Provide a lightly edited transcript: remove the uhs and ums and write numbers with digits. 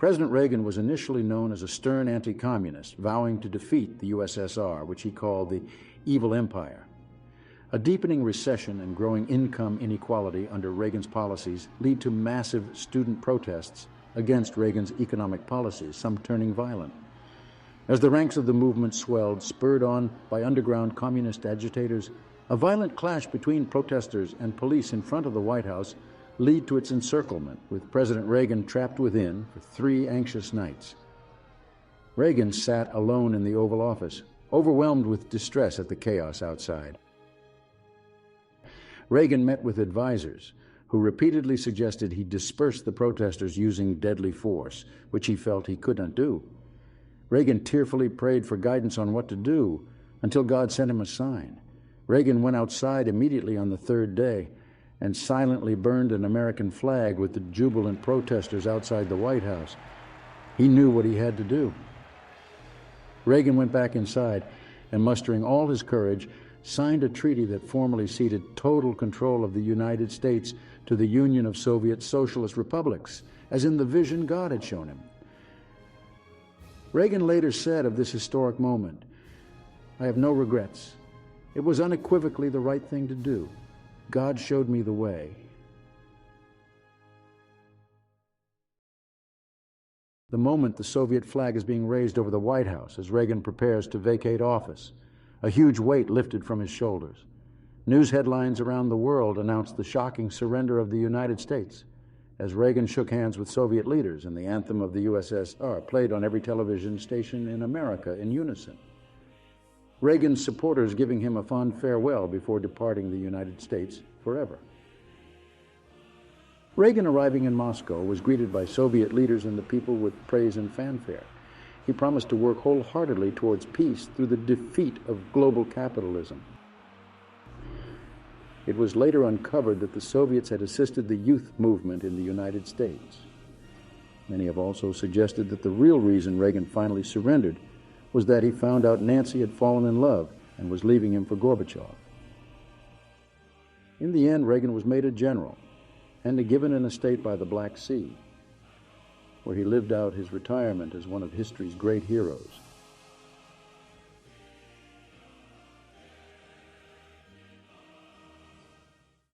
President Reagan was initially known as a stern anti-communist, vowing to defeat the USSR, which he called the evil empire. A deepening recession and growing income inequality under Reagan's policies lead to massive student protests against Reagan's economic policies, some turning violent. As the ranks of the movement swelled, spurred on by underground communist agitators, a violent clash between protesters and police in front of the White House lead to its encirclement, with President Reagan trapped within for 3 anxious nights. Reagan sat alone in the Oval Office, overwhelmed with distress at the chaos outside. Reagan met with advisors who repeatedly suggested he disperse the protesters using deadly force, which he felt he could not do. Reagan tearfully prayed for guidance on what to do until God sent him a sign. Reagan went outside immediately on the 3rd day and silently burned an American flag with the jubilant protesters outside the White House. He knew what he had to do. Reagan went back inside and, mustering all his courage, signed a treaty that formally ceded total control of the United States to the Union of Soviet Socialist Republics, as in the vision God had shown him. Reagan later said of this historic moment, "I have no regrets. It was unequivocally the right thing to do. God showed me the way." The moment the Soviet flag is being raised over the White House as Reagan prepares to vacate office, a huge weight lifted from his shoulders. News headlines around the world announced the shocking surrender of the United States as Reagan shook hands with Soviet leaders and the anthem of the USSR played on every television station in America in unison. Reagan's supporters giving him a fond farewell before departing the United States forever. Reagan, arriving in Moscow, was greeted by Soviet leaders and the people with praise and fanfare. He promised to work wholeheartedly towards peace through the defeat of global capitalism. It was later uncovered that the Soviets had assisted the youth movement in the United States. Many have also suggested that the real reason Reagan finally surrendered was that he found out Nancy had fallen in love and was leaving him for Gorbachev. In the end, Reagan was made a general and given an estate by the Black Sea, where he lived out his retirement as one of history's great heroes.